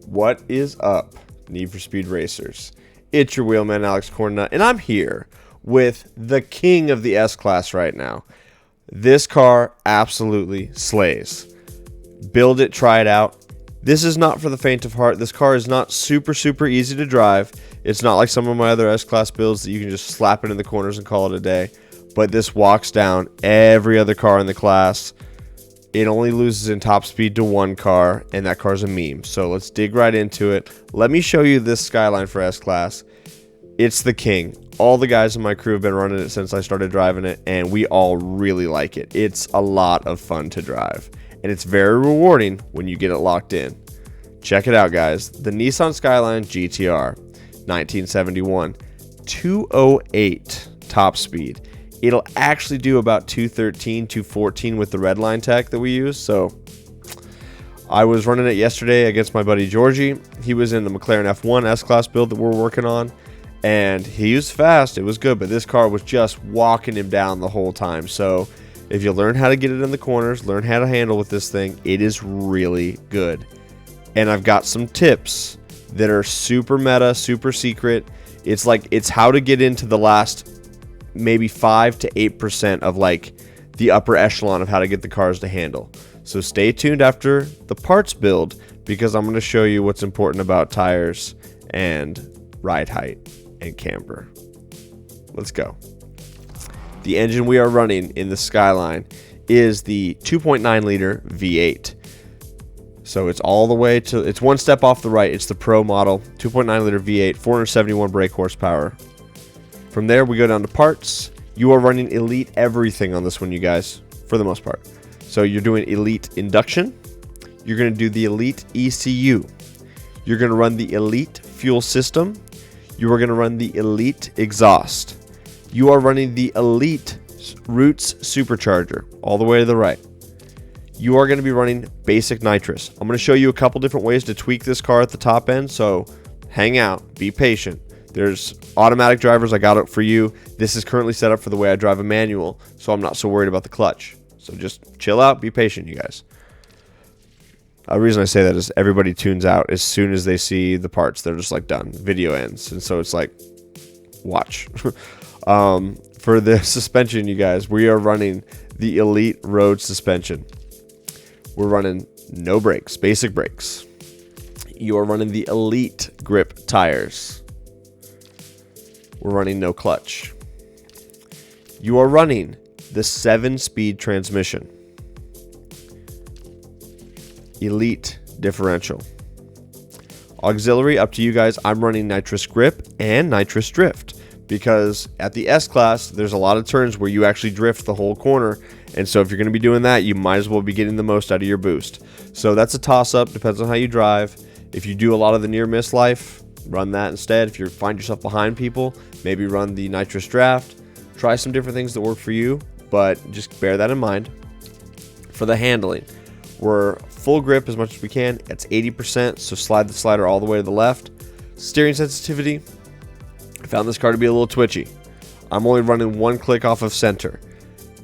What is up, Need for Speed Racers? It's your wheelman, Alex Cornnut, and I'm here with the king of the S-Class right now. This car absolutely slays. Build it, try it out. This is not for the faint of heart. This car is not super easy to drive. It's not like some of my other S-Class builds that you can just slap it in the corners and call it a day. But this walks down every other car in the class. It only loses in top speed to one car, and that car's a meme. So let's dig right into it. Let me show you this Skyline for S-Class. It's the king. All the guys in my crew have been running it since I started driving it, and we all really like it. It's a lot of fun to drive, and it's very rewarding when you get it locked in. Check it out, guys. The Nissan Skyline GTR, 1971, 208 top speed. It'll actually do about 213, 214 with the redline tech that we use. So I was running it yesterday against my buddy Georgie. He was in the McLaren F1 S-Class build that we're working on, and he was fast. It was good, but this car was just walking him down the whole time. So if you learn how to get it in the corners, learn how to handle with this thing, it is really good. And I've got some tips that are super meta, super secret. It's how to get into the last maybe 5 to 8% of like the upper echelon of how to get the cars to handle. So stay tuned after the parts build, because I'm going to show you what's important about tires and ride height and camber. Let's go. The engine we are running in the Skyline is the 2.9 liter V8. So it's all the way to, it's one step off the right. It's the Pro model, 2.9 liter V8, 471 brake horsepower. From there, we go down to parts. You are running Elite everything on this one, you guys, for the most part. So you're doing Elite induction. You're going to do the Elite ECU. You're going to run the Elite fuel system. You are going to run the Elite exhaust. You are running the Elite Roots supercharger all the way to the right. You are going to be running basic nitrous. I'm going to show you a couple different ways to tweak this car at the top end, so hang out, be patient. There's automatic drivers. I got it for you. This is currently set up for the way I drive a manual, so I'm not so worried about the clutch. So just chill out, be patient, you guys. The reason I say that is everybody tunes out as soon as they see the parts. They're just like, done. Video ends. And so it's like, watch. For the suspension, you guys, we are running the Elite Road suspension. We're running no brakes, basic brakes. You are running the Elite grip tires. We're running no clutch. You are running the 7-speed transmission. Elite differential. Auxiliary, up to you guys. I'm running nitrous grip and nitrous drift, because at the S-Class, there's a lot of turns where you actually drift the whole corner. And so if you're going to be doing that, you might as well be getting the most out of your boost. So that's a toss-up. Depends on how you drive. If you do a lot of the near-miss life, run that instead. If you find yourself behind people, maybe run the nitrous draft. Try some different things that work for you, but just bear that in mind. For the handling, we're full grip as much as we can. It's 80%, so slide the slider all the way to the left. Steering sensitivity, I found this car to be a little twitchy. I'm only running one click off of center.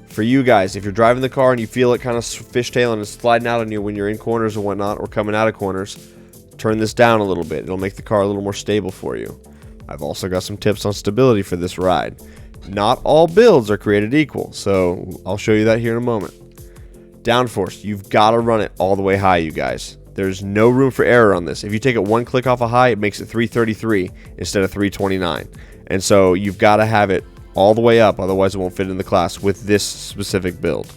For you guys, if you're driving the car and you feel it kind of fishtailing and sliding out on you when you're in corners or whatnot, or coming out of corners, turn this down a little bit. It'll make the car a little more stable for you. I've also got some tips on stability for this ride. Not all builds are created equal, so I'll show you that here in a moment. Downforce, you've got to run it all the way high, you guys. There's no room for error on this. If you take it one click off a high, it makes it 333 instead of 329. And so you've got to have it all the way up, otherwise it won't fit in the class with this specific build.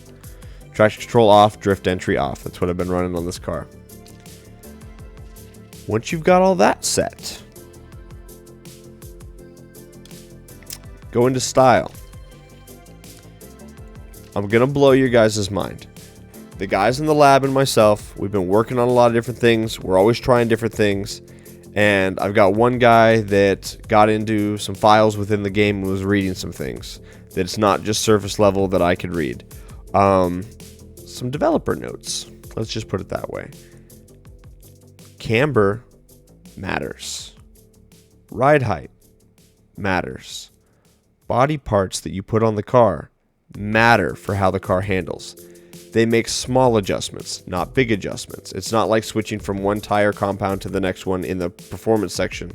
Traction control off, drift entry off. That's what I've been running on this car. Once you've got all that set, go into style. I'm going to blow your guys' mind. The guys in the lab and myself, we've been working on a lot of different things. We're always trying different things. And I've got one guy that got into some files within the game and was reading some things. That it's not just surface level that I could read. Some developer notes. Let's just put it that way. Camber matters. Ride height matters. Body parts that you put on the car matter for how the car handles. They make small adjustments, not big adjustments. It's not like switching from one tire compound to the next one in the performance section.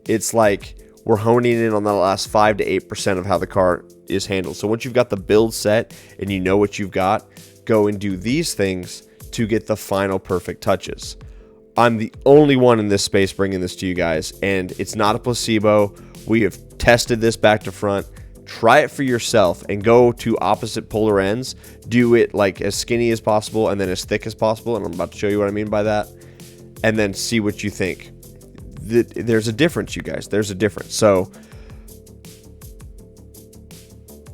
It's like we're honing in on the last 5 to 8% of how the car is handled. So once you've got the build set and you know what you've got, go and do these things to get the final perfect touches. I'm the only one in this space bringing this to you guys, and it's not a placebo. We have tested this back to front. Try it for yourself and go to opposite polar ends. Do it like as skinny as possible and then as thick as possible, and I'm about to show you what I mean by that, and then see what you think. There's a difference, you guys. There's a difference. So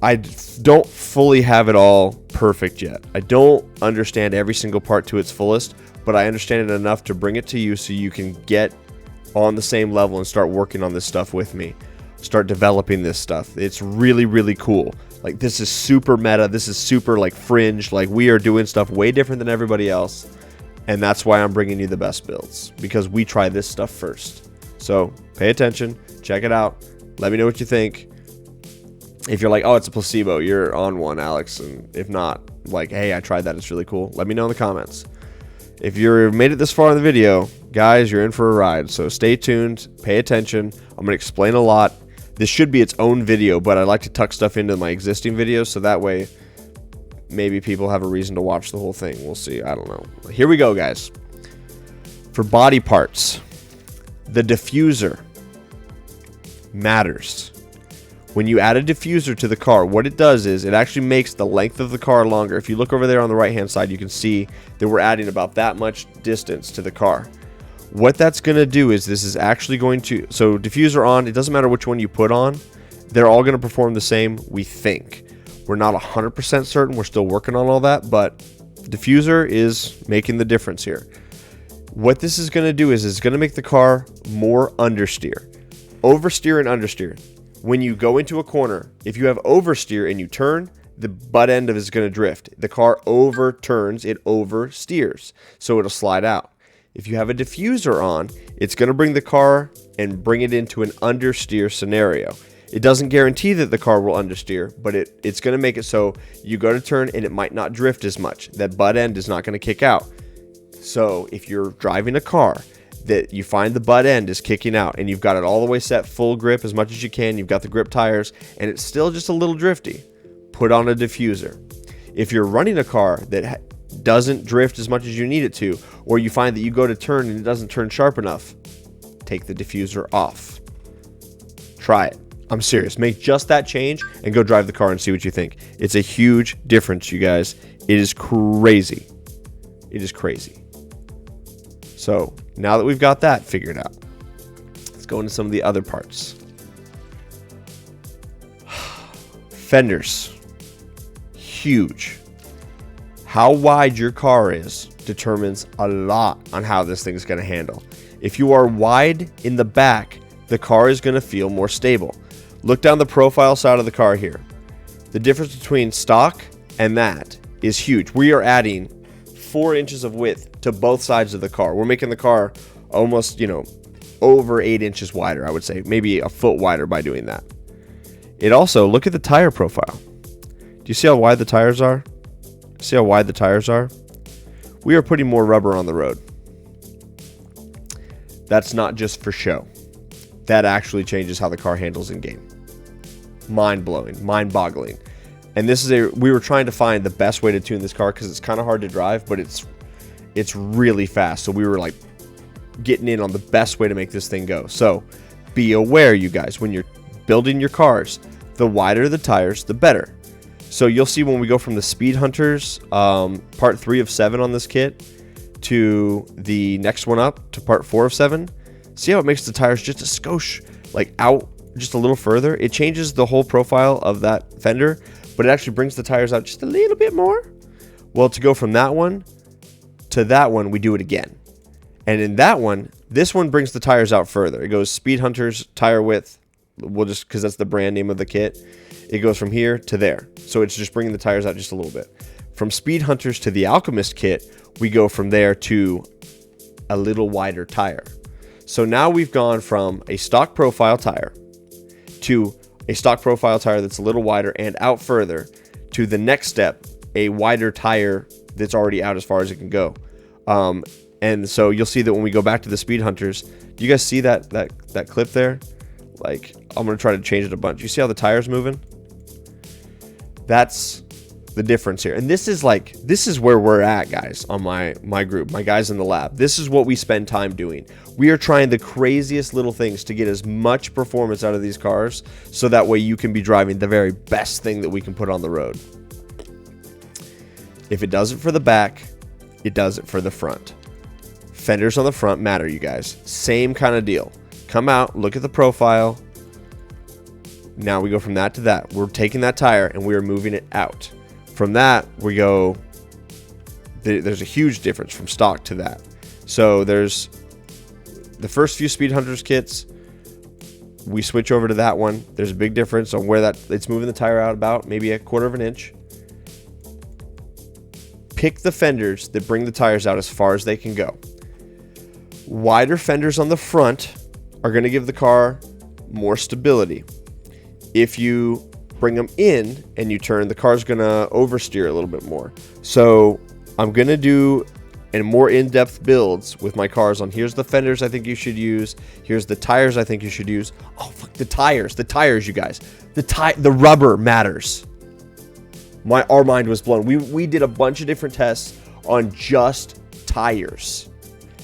I don't fully have it all perfect yet. I don't understand every single part to its fullest, but I understand it enough to bring it to you so you can get on the same level and start working on this stuff with me. Start developing this stuff. It's really, really cool. Like, this is super meta. This is super like fringe. Like, we are doing stuff way different than everybody else. And that's why I'm bringing you the best builds, because we try this stuff first. So pay attention, check it out. Let me know what you think. If you're like, oh, it's a placebo, you're on one, Alex. And if not, like, hey, I tried that, it's really cool. Let me know in the comments. If you're made it this far in the video, guys, you're in for a ride. So stay tuned, pay attention. I'm going to explain a lot. This should be its own video, but I like to tuck stuff into my existing videos, so that way maybe people have a reason to watch the whole thing. We'll see. I don't know. Here we go, guys. For body parts, the diffuser matters. When you add a diffuser to the car, what it does is it actually makes the length of the car longer. If you look over there on the right-hand side, you can see that we're adding about that much distance to the car. What that's going to do is this is actually going to... So diffuser on, it doesn't matter which one you put on. They're all going to perform the same, we think. We're not 100% certain. We're still working on all that, but diffuser is making the difference here. What this is going to do is it's going to make the car more understeer. Oversteer and understeer. When you go into a corner, if you have oversteer and you turn, the butt end of it is going to drift. The car overturns, it oversteers, so it'll slide out. If you have a diffuser on, it's going to bring the car and bring it into an understeer scenario. It doesn't guarantee that the car will understeer, but it's going to make it so you go to turn and it might not drift as much. That butt end is not going to kick out. So if you're driving a car that you find the butt end is kicking out and you've got it all the way set full grip as much as you can, you've got the grip tires, and it's still just a little drifty, put on a diffuser. If you're running a car that doesn't drift as much as you need it to, or you find that you go to turn and it doesn't turn sharp enough, take the diffuser off. Try it. I'm serious. Make just that change and go drive the car and see what you think. It's a huge difference, you guys. It is crazy. It is crazy. So now that we've got that figured out, let's go into some of the other parts. Fenders. Huge. How wide your car is determines a lot on how this thing is going to handle. If you are wide in the back, the car is going to feel more stable. Look down the profile side of the car here. The difference between stock and that is huge. We are adding 4 inches of width to both sides of the car. We're making the car almost, over 8 inches wider, I would say. Maybe a foot wider by doing that. It also, look at the tire profile. Do you see how wide the tires are? See how wide the tires are? We are putting more rubber on the road. That's not just for show. That actually changes how the car handles in game. Mind-blowing, mind-boggling. And we were trying to find the best way to tune this car because it's kind of hard to drive, but it's really fast. So we were like getting in on the best way to make this thing go. So be aware, you guys, when you're building your cars, the wider the tires, the better. So you'll see when we go from the Speed Hunters, part 3 of 7 on this kit, to the next one up, to part 4 of 7, see how it makes the tires just a skosh, like out just a little further? It changes the whole profile of that fender, but it actually brings the tires out just a little bit more. Well, to go from that one to that one, we do it again. And in that one, this one brings the tires out further. It goes Speed Hunters tire width, we'll just, because that's the brand name of the kit. It goes from here to there. So it's just bringing the tires out just a little bit. From Speed Hunters to the Alchemist kit, we go from there to a little wider tire. So now we've gone from a stock profile tire to a stock profile tire that's a little wider and out further to the next step, a wider tire that's already out as far as it can go. And so you'll see that when we go back to the Speed Hunters, do you guys see that clip there? Like, I'm going to try to change it a bunch. You see how the tire's moving? That's the difference here. And this is where we're at, guys, on my group, my guys in the lab. This is what we spend time doing. We are trying the craziest little things to get as much performance out of these cars, so that way you can be driving the very best thing that we can put on the road. If it does it for the back, it does it for the front. Fenders on the front matter, you guys. Same kind of deal. Come out, look at the profile. Now we go from that to that. We're taking that tire and we are moving it out. From that, we go, there's a huge difference from stock to that. So there's the first few Speed Hunters kits, we switch over to that one. There's a big difference on where it's moving the tire out about maybe 1/4 of an inch. Pick the fenders that bring the tires out as far as they can go. Wider fenders on the front are going to give the car more stability. If you bring them in and you turn, the car's going to oversteer a little bit more. So I'm going to do more in-depth builds with my cars on here's the fenders I think you should use, here's the tires I think you should use. Oh, fuck, the tires, you guys. The rubber matters. Our mind was blown. We did a bunch of different tests on just tires.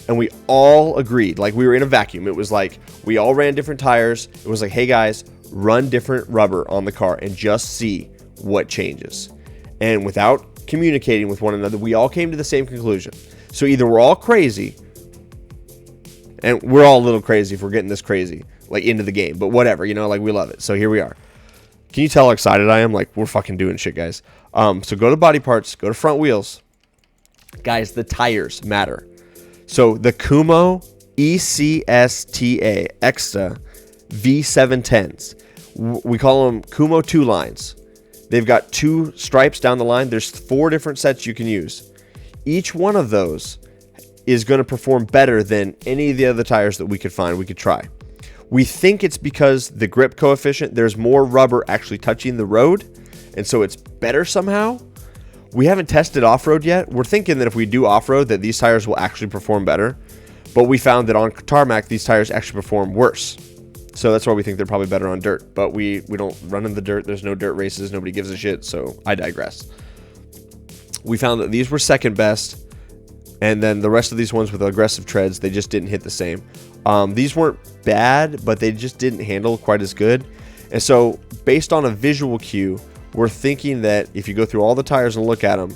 And we all agreed, like we were in a vacuum. It was like we all ran different tires. It was like, hey guys, run different rubber on the car and just see what changes. And without communicating with one another, we all came to the same conclusion. So either we're all crazy, and we're all a little crazy if we're getting this crazy, like into the game, but whatever, like we love it. So here we are. Can you tell how excited I am? Like, we're fucking doing shit, guys. So go to body parts, go to front wheels. Guys, the tires matter. So the Kumo ECSTA Exta V710s. We call them Kumo 2 lines. They've got 2 stripes down the line. There's 4 different sets you can use. Each one of those is going to perform better than any of the other tires that we could find, we could try. We think it's because the grip coefficient, there's more rubber actually touching the road, and so it's better somehow. We haven't tested off-road yet. We're thinking that if we do off-road that these tires will actually perform better. But we found that on tarmac, these tires actually perform worse. So that's why we think they're probably better on dirt. But we don't run in the dirt. There's no dirt races. Nobody gives a shit. So I digress. We found that these were second best. And then the rest of these ones with aggressive treads, they just didn't hit the same. These weren't bad, but they just didn't handle quite as good. And so based on a visual cue, we're thinking that if you go through all the tires and look at them,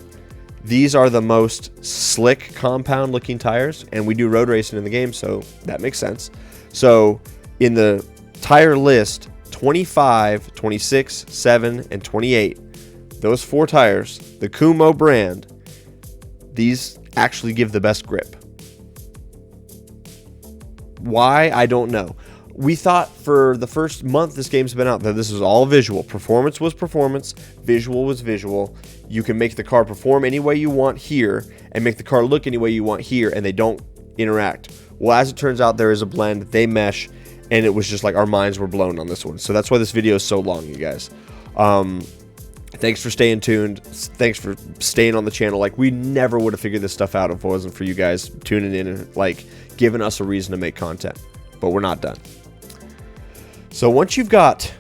these are the most slick compound looking tires, and we do road racing in the game, so that makes sense. So in the tire list, 25, 26, 7, and 28, those 4 tires, the Kumo brand, these actually give the best grip. Why? I don't know. We thought for the first month this game's been out that this was all visual. Performance was performance, visual was visual. You can make the car perform any way you want here and make the car look any way you want here, and they don't interact. Well, as it turns out, there is a blend, they mesh, and it was just like our minds were blown on this one. So that's why this video is so long, you guys. Thanks for staying tuned. Thanks for staying on the channel. Like, we never would have figured this stuff out if it wasn't for you guys tuning in and like giving us a reason to make content. But we're not done. So once you've got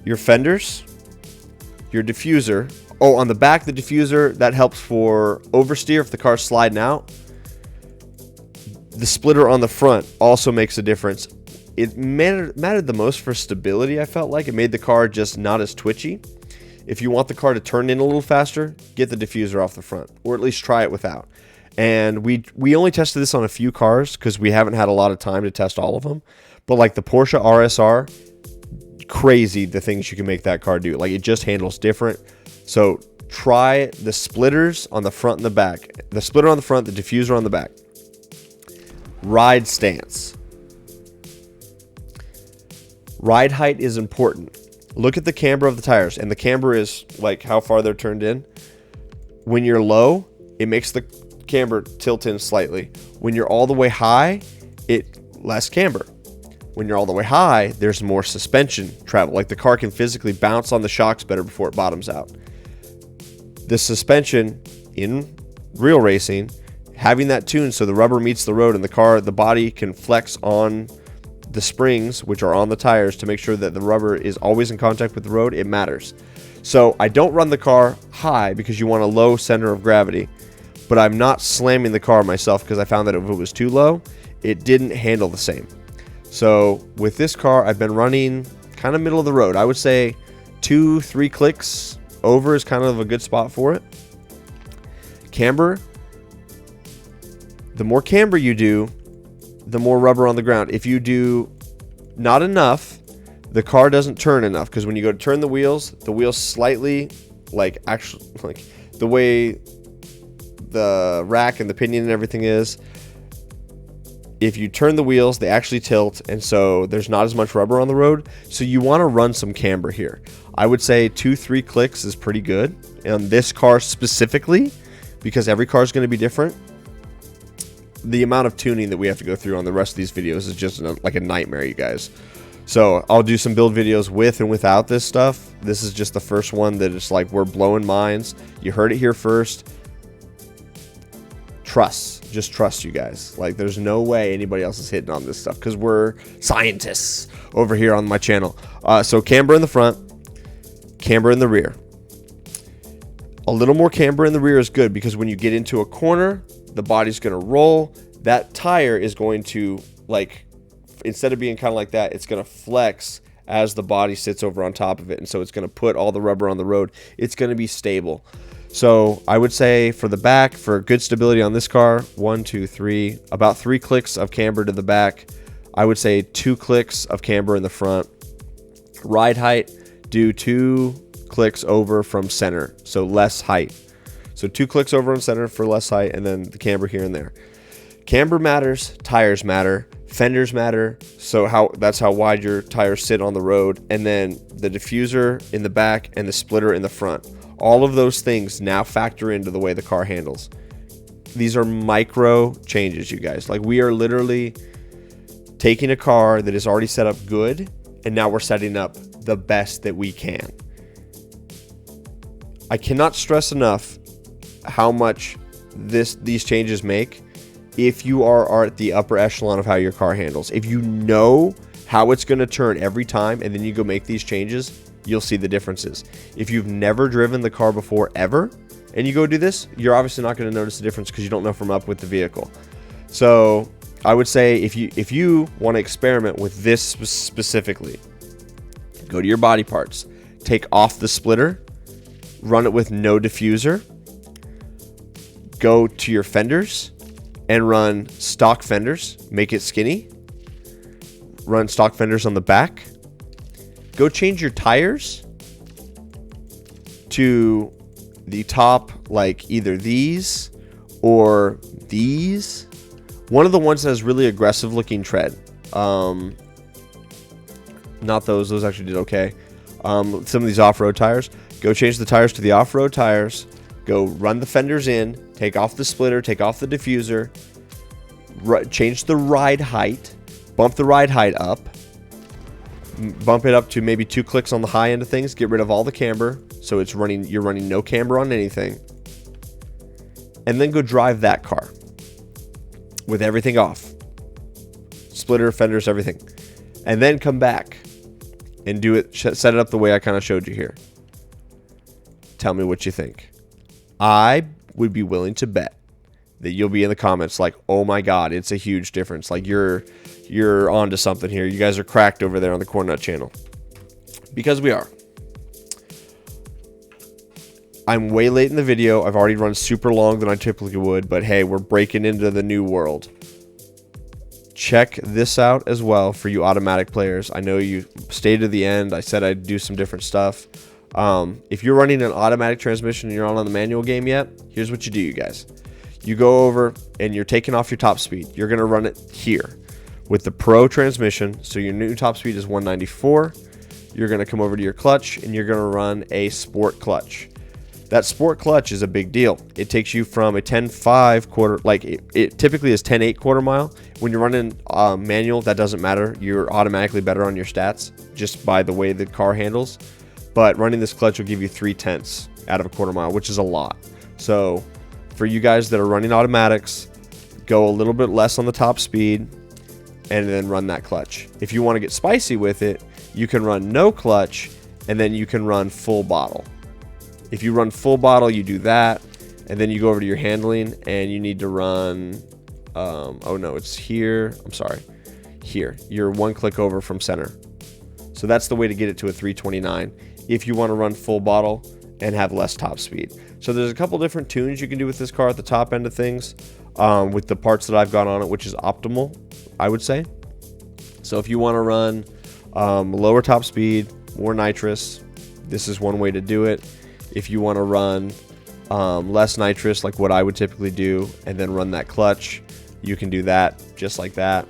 your fenders, your diffuser, on the back, the diffuser, that helps for oversteer if the car's sliding out. The splitter on the front also makes a difference. It mattered the most for stability, I felt like. It made the car just not as twitchy. If you want the car to turn in a little faster, get the diffuser off the front, or at least try it without. And we only tested this on a few cars because we haven't had a lot of time to test all of them. But like the Porsche RSR, crazy the things you can make that car do. Like, it just handles different. So try the splitters on the front and the back. The splitter on the front, the diffuser on the back. Ride stance. Ride height is important. Look at the camber of the tires, and the camber is like how far they're turned in. When you're low, it makes the camber tilt in slightly. When you're all the way high, less camber. When you're all the way high, there's more suspension travel. Like, the car can physically bounce on the shocks better before it bottoms out. The suspension in real racing, having that tune so the rubber meets the road and the body can flex on the springs, which are on the tires, to make sure that the rubber is always in contact with the road, it matters. So I don't run the car high because you want a low center of gravity, but I'm not slamming the car myself because I found that if it was too low, it didn't handle the same. So with this car, I've been running kind of middle of the road. I would say 2-3 clicks over is kind of a good spot for it. Camber, the more camber you do, the more rubber on the ground. If you do not enough, the car doesn't turn enough, because when you go to turn the wheels slightly, like the way the rack and the pinion and everything is, if you turn the wheels, they actually tilt, and so there's not as much rubber on the road. So you want to run some camber here. I would say 2-3 clicks is pretty good on this car specifically, because every car is going to be different. The amount of tuning that we have to go through on the rest of these videos is just like a nightmare, you guys. So I'll do some build videos with and without this stuff. This is just the first one that it's like we're blowing minds. You heard it here first. Just trust, you guys. Like, there's no way anybody else is hitting on this stuff because we're scientists over here on my channel. So camber in the front, camber in the rear. A little more camber in the rear is good because when you get into a corner, the body's going to roll. That tire is going to, like, instead of being kind of like that, it's going to flex as the body sits over on top of it. And so it's going to put all the rubber on the road. It's going to be stable. So I would say for the back, for good stability on this car, 1, 2, 3, about 3 clicks of camber to the back. I would say 2 clicks of camber in the front. Ride height, do 2 clicks over from center, so less height. So 2 clicks over on center for less height, and then the camber here and there. Camber matters, tires matter, fenders matter, so that's how wide your tires sit on the road, and then the diffuser in the back and the splitter in the front. All of those things now factor into the way the car handles. These are micro changes, you guys. Like, we are literally taking a car that is already set up good, and now we're setting up the best that we can. I cannot stress enough how much these changes make if you are at the upper echelon of how your car handles. If you know how it's going to turn every time and then you go make these changes, you'll see the differences. If you've never driven the car before ever and you go do this, you're obviously not going to notice the difference because you don't know from up with the vehicle. So I would say if you want to experiment with this specifically, go to your body parts, take off the splitter, run it with no diffuser, go to your fenders and run stock fenders, make it skinny, run stock fenders on the back, go change your tires to the top, like either these or these. One of the ones that has really aggressive looking tread. Not those actually did okay. Some of these off-road tires, go change the tires to the off-road tires, go run the fenders in, take off the splitter, take off the diffuser, change the ride height, bump the ride height up, bump it up to maybe 2 clicks on the high end of things, get rid of all the camber, so you're running no camber on anything, and then go drive that car with everything off, splitter, fenders, everything, and then come back and do it, set it up the way I kind of showed you here. Tell me what you think. I would be willing to bet that you'll be in the comments like, oh my god, it's a huge difference. Like, you're onto something here. You guys are cracked over there on the Cornnut channel. Because we are. I'm way late in the video. I've already run super long than I typically would, but hey, we're breaking into the new world. Check this out as well for you automatic players. I know you stayed to the end. I said I'd do some different stuff. If you're running an automatic transmission and you're not on the manual game yet, here's what you do, you guys. You go over and you're taking off your top speed. You're going to run it here with the Pro transmission. So your new top speed is 194. You're going to come over to your clutch and you're going to run a sport clutch. That sport clutch is a big deal. It takes you from a 10.5 quarter, like it typically is 10.8 quarter mile. When you're running manual, that doesn't matter. You're automatically better on your stats just by the way the car handles. But running this clutch will give you 3/10 out of a quarter mile, which is a lot. So For you guys that are running automatics, go a little bit less on the top speed and then run that clutch. If you want to get spicy with it, you can run no clutch and then you can run full bottle. If you run full bottle, you do that, and then you go over to your handling and you need to run, oh no, it's here. I'm sorry. Here, you're one click over from center. So that's the way to get it to a 329 if you want to run full bottle and have less top speed. So there's a couple different tunes you can do with this car at the top end of things, with the parts that I've got on it, which is optimal, I would say. So if you want to run lower top speed, more nitrous, this is one way to do it. If you want to run less nitrous, like what I would typically do, and then run that clutch, you can do that just like that.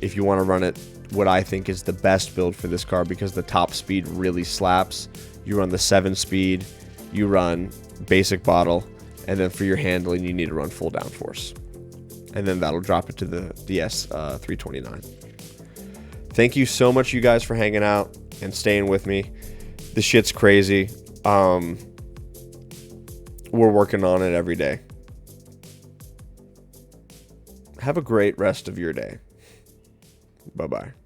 If you want to run it, what I think is the best build for this car, because the top speed really slaps, you run the 7-speed, you run basic bottle, and then for your handling, you need to run full downforce. And then that'll drop it to the DS 329. Thank you so much, you guys, for hanging out and staying with me. This shit's crazy. We're working on it every day. Have a great rest of your day. Bye-bye.